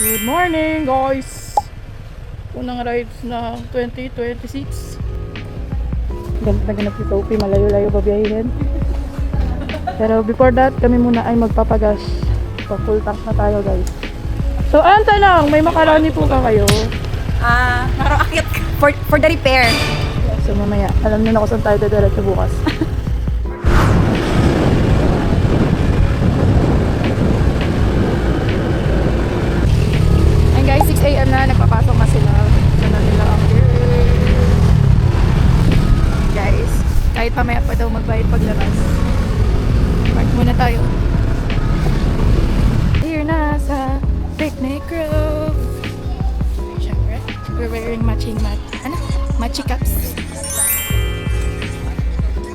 Good morning guys! Unang rides na 2026. Ganap na ganap si Sophie, malayo-layo babiyahin. Pero before that, kami muna ay magpapagas. So full tank na tayo guys. So ang tanong, may macaroni po ka kayo? Nakarakyat for the repair. So mamaya, alam niyo na kung saan tayo dadiretso bukas. And guys, 6 AM na, nagpapasok na sila. Sana nila ang guys, kahit pamaya pa daw magbayad paglabas. Park muna tayo. Here na sa Picnic Grove. Siyempre, we're wearing matching matchy caps.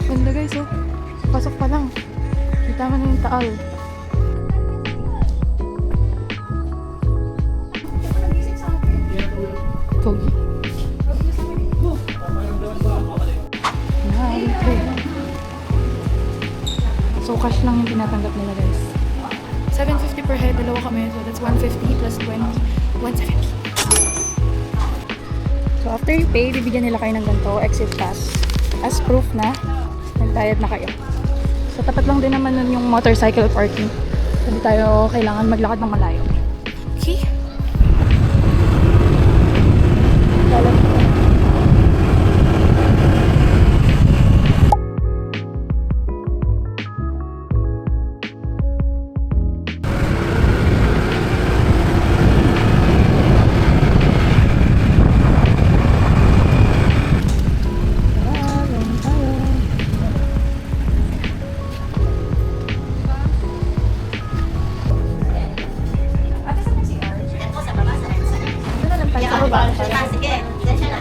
Ganda guys, oh. Pasok pa lang. Kita mo na yung taal. Pogi. So cash lang yung tinatanggap nila guys. 750 per head, dalawa kami. So that's 150 plus 20, 170. So after you pay, bibigyan nila kayo ng ganito, exit pass. As proof na nagbayad na kayo. So tapat lang din naman nun yung motorcycle parking. So hindi tayo kailangan maglakad ng malayo. Okay? Sige, session na.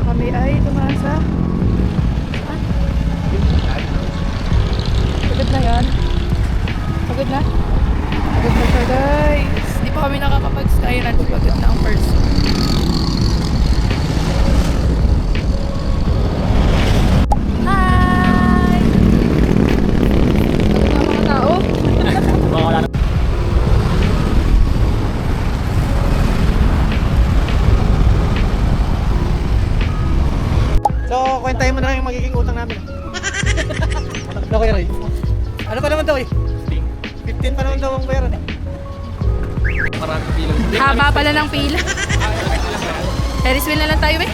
Kami ay tumasa. Pagod na yan. Pagod na? Pagod na siya guys. Di pa kami nakakapag-skyran. Pagod na ang person. Hi! Pagod na mga tao. So, kwentahin mo na lang yung magiging utang namin. Ano kaya Roy? Ano pa naman daw eh? 15 pa naman daw ang bayaran eh. Maraming pila. Haba pala ng pila. Ferris wheel na lang tayo eh.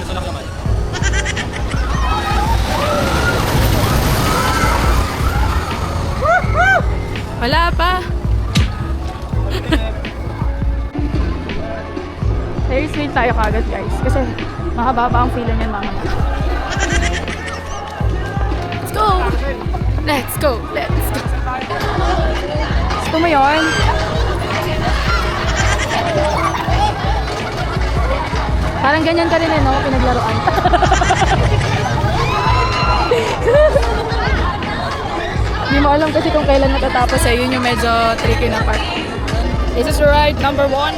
Wala pa. Ferris wheel tayo kagad guys. Kasi mahaba pa ang pila niyan mga. Let's go! Let's go! Let's go! Gusto mo yun? Parang ganyan ka rin eh, no? Pinaglaruan. Hindi mo alam kasi kung kailan natatapos eh. Yun yung medyo tricky na part. This is ride number 1.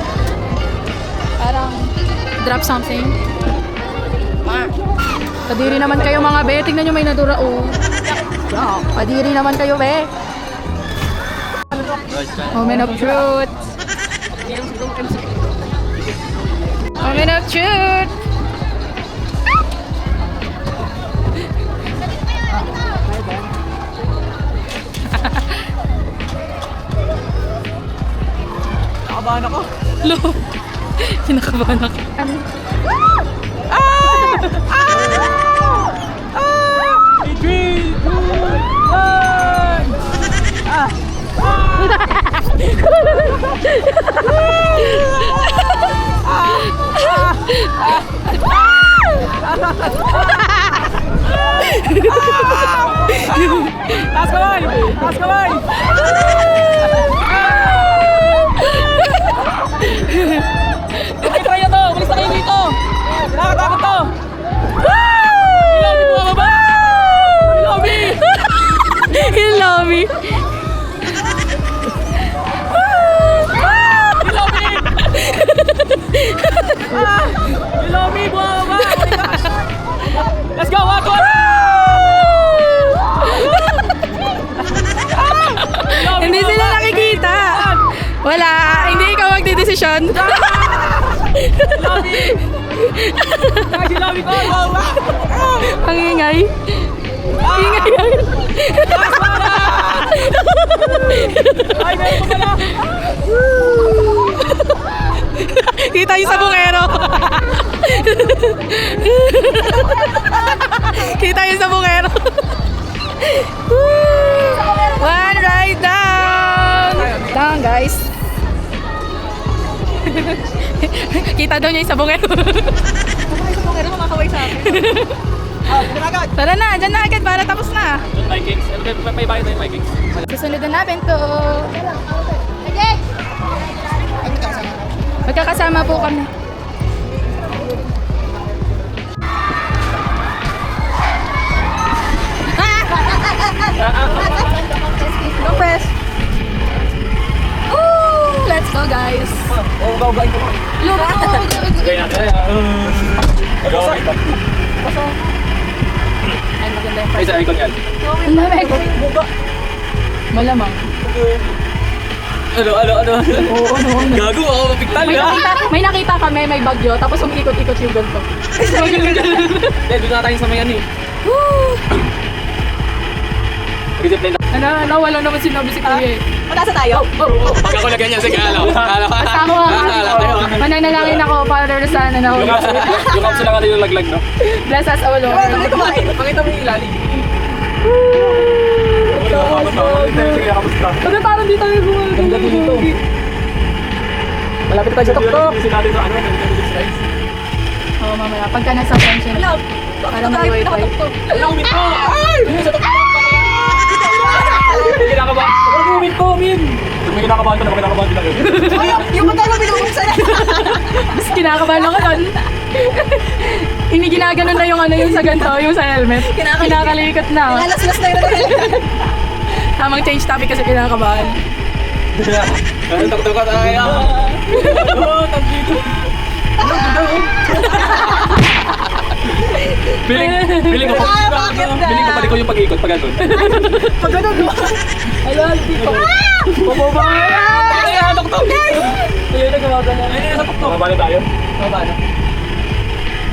Parang drop something. Padiri naman kayo mga be. Tignan nyo may nadura oh. Yeah, padiri naman kayo be. Moment of truth. Moment of truth. Nakabahan ako. Lo. Kinakabahan ako. Three, two, one. Taas kamay! Taas kamay! Okay, try to! Malis na kayo dito! Nakakatakot to! Ilaw, di mo ba? Ilaw, me! Hello me. Ilaw, me! desisyon. Ang ingay. Ingay yan. Kita yung sabungero. Kita yung sabungero. One ride down. Down, guys. Kita daw niya yung sabungero. Pero kumakaway sa akin. Tara na, dyan na agad para tapos na. Vikings. May bahay tayo Vikings. Susunod na namin to. Magkakasama po kami. Go press. Woo! Let's go, guys. Look, Kaya natin. ay maganda yung Ay, sa icon yan. Ang dami ko. Malamang. Ano? Gago ako, mapiktal May nakita kami, may bagyo, tapos umikot-ikot yung ganito. Doon na tayo sa mayan eh. Discipline na. Wala naman sinabi si Kuya eh. Matasa tayo. Pag ako na ganyan, sige, alam. Basta ako mananalangin ako para sa ano. Yung kapsa lang natin yung laglag, no? Bless us all, Lord. Pakita mo yung ilalim. Bakit parang di tayo gumagano? Ganda dito. Malapit tayo sa tuktok. Kasi natin sa ano, Oo, mamaya. Pagka nasa tension. Alam mo, wait. Umit ko! Ay! Sa tuktok! May kinakabahan. Umit ko, Min! May kinakabahan ko na, kinakabahan ko na. Yung motor mo binubuksan na. Mas kinakabahan ako doon. Hindi ginaganon na yung ano yung sa ganito, yung sa helmet. Kinakalikot na. Lalas-las na yun. Tamang change topic kasi kinakabahan. Ano, tuktok ka tayo. Oo, tagdito. Piling ko pali ko yung pag-ikot pag ganun. Pag ganun, no? Alam, dito. Pababa! Ay, tuktok! Ayun na gumagana. Ayun na sa tuktok. Mababa na tayo? Mababa na.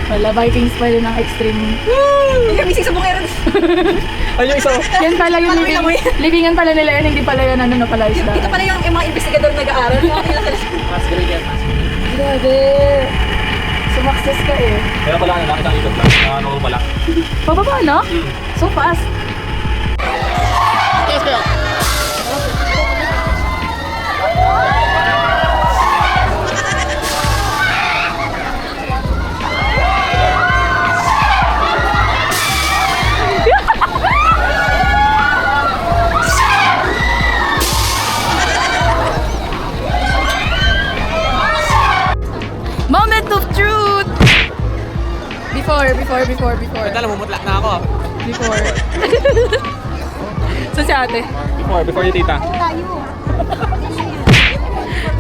Wala, Vikings pa rin ang extreme. Hindi kami sa bungero. Ayun yung isa. Yan pala yung livingan pala nila yan, hindi pala yan ano na pala isla. Ito pala yung mga investigador nag-aaral. Mas grade yan. Grabe. Sumakses ka eh. Kaya pala, nakita ang ikot lang. Ano pala. Pababa, no? So fast. Yes, kaya. Moment of truth! Before. Ganda lang, mumutla na ako. Before. So si ate. Before yung tita.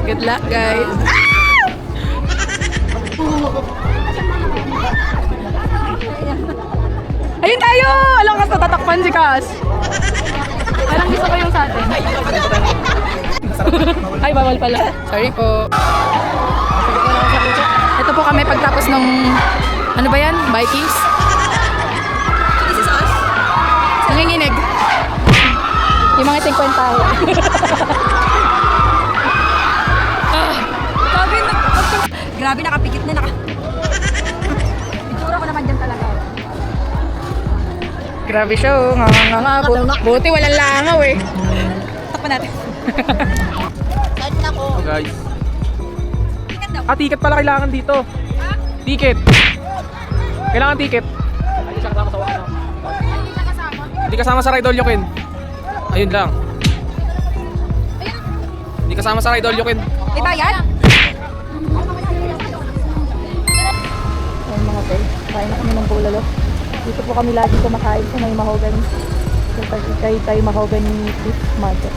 Good luck, guys. Ayun tayo! Alam kas natatakpan si Kas. Parang gusto ko yung sa atin. Ay, bawal pala. Sorry po. Ito po kami pagtapos ng ano ba yan? Vikings? This is us. Nanginginig. Yung mga 50 tayo. Grabe, nakapikit na. Itsura ko naman dyan talaga. Grabe siya, oh. Nga. Buti walang langaw eh. Takpan natin. Saan na ko? Guys. Ticket daw. Ticket pala kailangan dito. Ticket. Kailangan ticket. Hindi siya kasama sa ano. Hindi kasama sa ride all you can. Ayun lang. Hindi kasama sa ride all you can. May bayad? Ayun mga tol, kain na kami ng bulalo. Dito po kami lagi kumakain sa may mahogany. Kay mahogany beef market.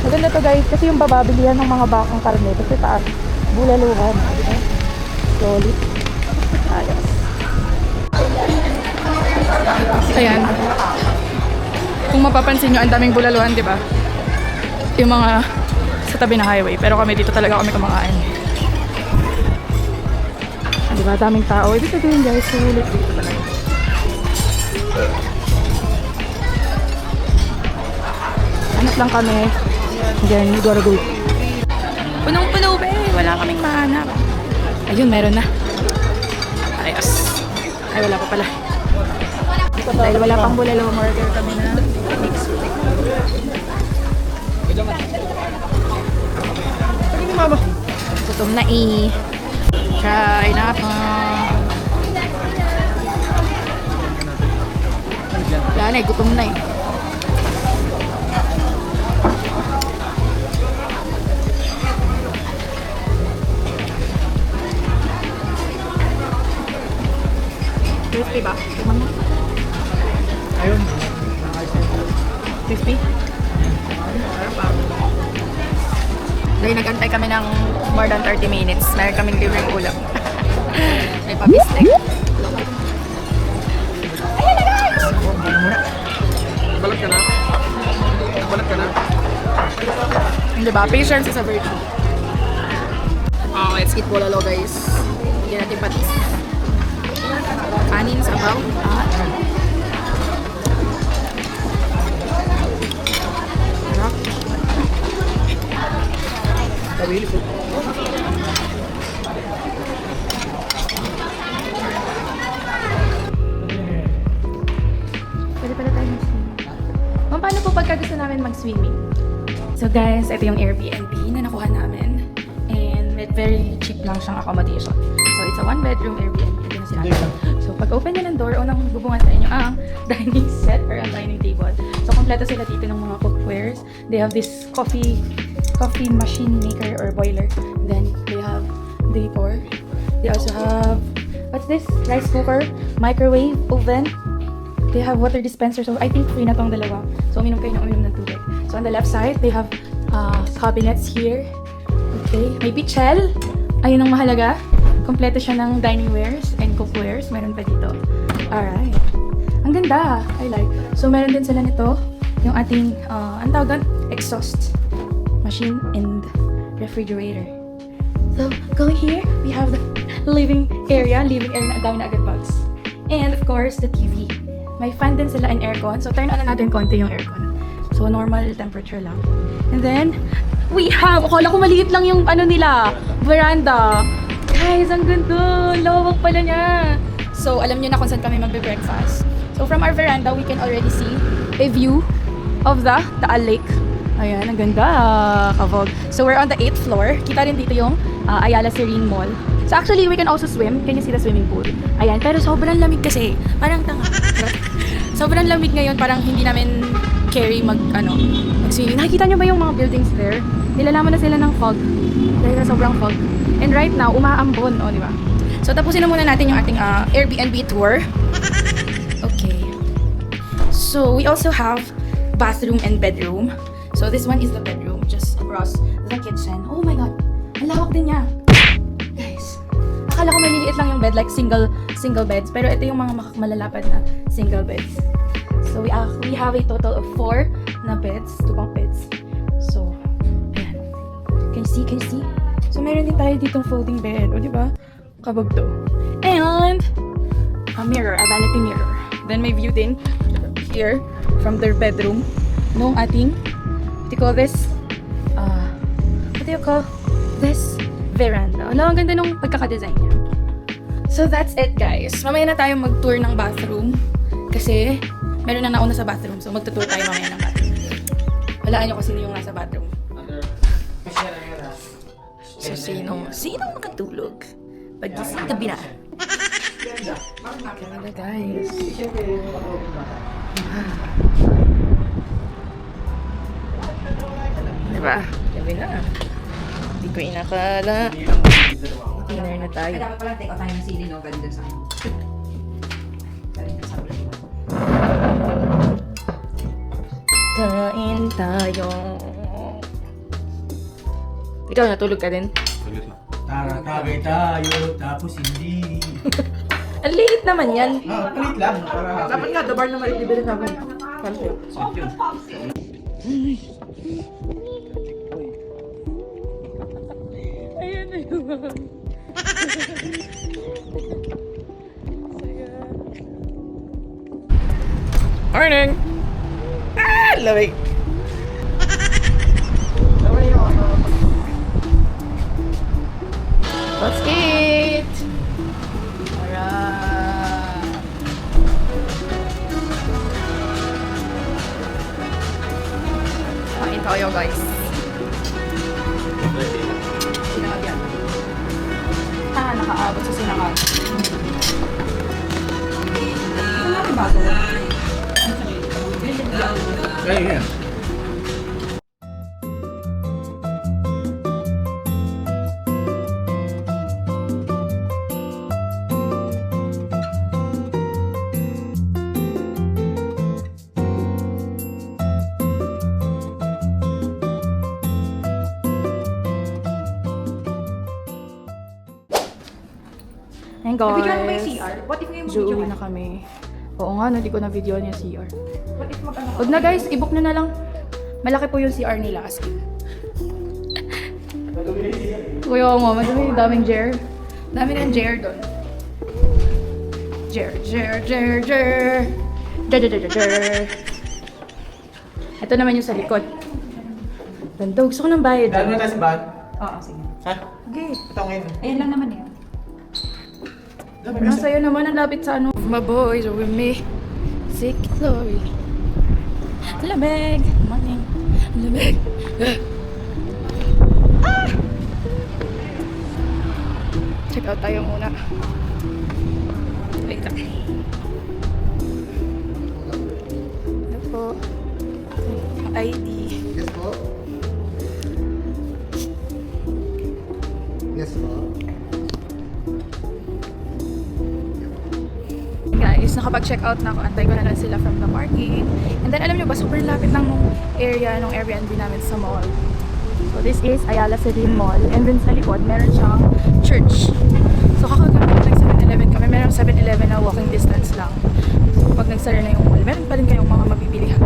Maganda to guys, kasi yung bababilihan ng mga bakang karne. Kasi taas, bulaluhan. Diba? Solid. Ayos. Ayan. Kung mapapansin nyo, ang daming bulaluhan, di ba? Yung mga sa sa tabi ng highway, pero kami dito talaga kami kumakain. Diba, daming tao. Ibig sabihin guys, sulit dito talaga. Hanap lang kami. Then, we gotta go. Punong-puno ba eh. Wala kaming mahanap. Ayun, meron na. Ayos. Ay, wala pa pala. Dahil wala pang bulalo, order kami na next week. Mama. Gutom na eh. Try na pa. Wala na eh, gutom na eh. Crispy ba? Tingnan mo. Ayun. Crispy? Dahil nag-antay kami ng more than 30 minutes. Meron kaming libreng ulam. May pabistek. Ayan na guys! Balat ka na? Balat ka na? Hindi ba? Patience is a virtue. Let's eat bulalo guys. Hindi natin patis. Kanin, sabaw. Sarap. Tawili po. Pwede pala tayo mag-swimming. Paano po pagka gusto namin mag-swimming? So guys, ito yung Airbnb na nakuha namin. And very cheap lang siyang accommodation. So it's a one-bedroom Airbnb. Ito na si Ate. So pag open nyo ng door, unang bubungan sa inyo ang dining set or ang dining table. So kompleto sila dito ng mga cookwares. They have this coffee machine maker or boiler. Then they have vapor. They also have, what's this? Rice cooker, microwave, oven. They have water dispenser. So I think free na tong dalawa. So uminom kayo ng tubig. So on the left side, they have cabinets here. Okay. May pichel. Ayun ang mahalaga. Kompleto siya ng dining wares and cookwares. Meron pa dito. Alright. Ang ganda. I like. So meron din sila nito. Yung ating, ang tawag doon? Exhaust machine and refrigerator. So going here, we have the living area. Living area na ang dami na agad bugs. And of course, the TV. May fan din sila and aircon. So turn on na natin konti yung aircon. So normal temperature lang. And then, we have, akala ko maliit lang yung ano nila, veranda. Guys, ang ganda. Lawak pala niya. So alam niyo na kung saan kami magbe-breakfast. So from our veranda, we can already see a view of the Taal Lake. Ayan, ang ganda. Kavog. So we're on the 8th floor. Kita rin dito yung Ayala Serene Mall. So actually, we can also swim. Can you see the swimming pool? Ayan, pero sobrang lamig kasi. Parang tanga. Sobrang lamig ngayon, parang hindi namin carry mag-swimming. Nakikita nyo ba yung mga buildings there? Nilalaman na sila ng fog. Dahil sa sobrang fog. And right now, umaambon. O, di ba? So tapusin na muna natin yung ating Airbnb tour. Okay. So we also have bathroom and bedroom. So this one is the bedroom, just across the kitchen. Oh my god, ang lawak din niya. Guys, akala ko maliliit lang yung bed, like single beds. Pero ito yung mga malalapad na single beds. So we have a total of 4 na beds, 2 bunk beds. So, ayan. Can you see? So meron din tayo ditong folding bed. O diba? Kabog to. And a mirror, a vanity mirror. Then may view din here from their bedroom. Nung ating, what do you call this? What do you call this? Veranda. Ang ganda nung pagkakadesign niya. So that's it guys. Mamaya na tayo mag-tour ng bathroom. Kasi meron na nauna sa bathroom. So magtutour tayo mamaya ng bathroom. Walaan nyo kung sino yung nasa bathroom. So sino nakatulog? Pag-gising gabi na. Ganda guys. Diba? Gabi na. Hindi ko inakala. Dinner na tayo. Ay, dapat pala take out tayo ng sili, no? Ganda sa akin. Kain tayo. Ikaw, natulog ka din? Tagay tayo, tapos hindi. Ang liit naman yan. Palit lang. Dapat nga, the bar na malibili namin. Morning! Ah! Lamig! Let's eat! Alright! Kain tayo guys. Sinangag yan. Nakaabot sa sinangag. Ano ba ito? Kaya yan. Ayun guys. Nabigyan mo ba yung CR? What if yung Uuwi na kami. Oo nga, no, di ko na video niya CR. What if mag-ano? Huwag na guys, i-book na lang. Malaki po yung CR nila as in. Kuya mo, madami yung daming jer. Dami ng jer doon. Jer. Ito naman yung sa likod. Ganda, gusto ko ng bayad. Dahil mo tayo sa bahan? Oo, sige. Ha? Okay. Ito ngayon. Ayan lang naman eh. Ang saya naman, ang lapit sa ano. My boys are with me. Sick glory. Lamig. Morning. Lamig. Ah! Check out tayo muna. Wait lang. Ano po? ID. Yes po. Yes po. Guys, nakapag-check out na ako. Antay ko na lang sila from the parking. And then, alam nyo ba, super lapit lang nung Airbnb namin sa mall. So, this is Ayala Serene Mall. And then sa likod, meron siyang church. So, kakagabi ng 7-Eleven kami. Meron 7-Eleven na walking distance lang. So, pag nagsara na yung mall, meron pa rin kayong mga mapipilihan.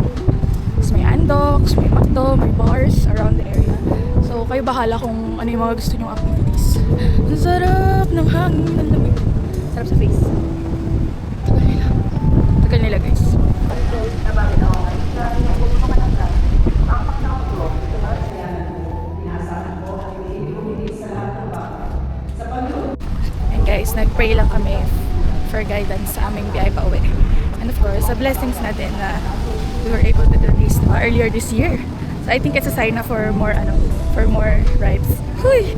Tapos may Andox, may McDo, may bars around the area. So, kayo bahala kung ano yung mga gusto nyong activities. Ang sarap ng hangin, ang lamig. Sarap sa face. Tagal nila guys. And guys, nag-pray lang kami for guidance sa aming biyahe pa uwi. And of course, sa blessings natin na we were able to do this earlier this year. So I think it's a sign na for more rides. Huy!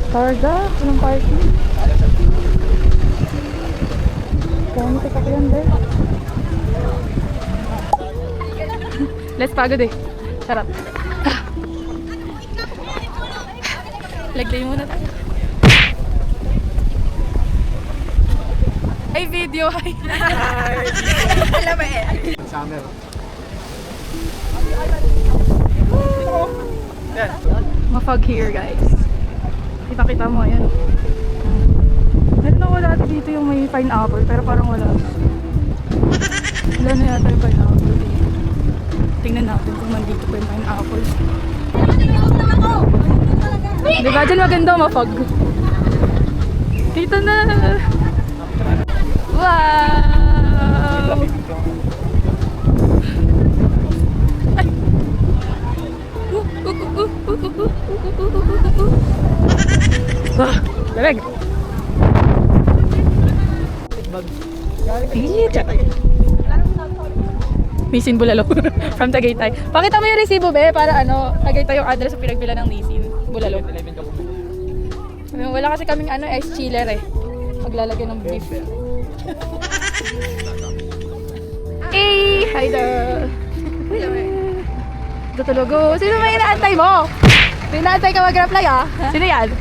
Targa, anong parking? Kaya nito pa ko yan, be. Let's pagod eh. Sarap. Laglay muna tayo. Ay, video. Hi. Alam mo eh. Summer. Ma-fog here, guys. Kita-kita mo, ayan. Meron ako dati dito yung may pineapple, pero parang wala. Wala na yata yung pineapple. Tingnan natin kung nandito pa yung pineapple. Diba dyan maganda ma-fog? Dito na! Wow! Ah, dalag. Nisin Bulalo from Tagaytay. Pakita mo yung resibo, be, para ano, Tagaytay yung address sa pinagbilan ng Nisin Bulalo. Wala kasi kaming ano, ice chiller eh. Maglalagay ng beef. Hey! Hi there! Tutulugo. Sino may inaantay mo? May inaantay ka mag-reply ah? Sino yan?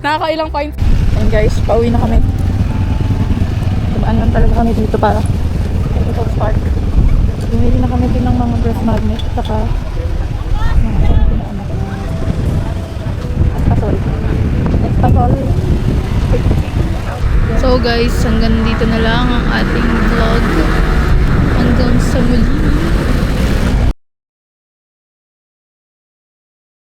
Nakakailang points. Ayun guys, pauwi na kami. Tumaan lang talaga kami dito para ito park. Bumili na kami din ng mga dress magnet saka Espasol. So guys, hanggang dito na lang ang ating vlog. Hanggang sa muli.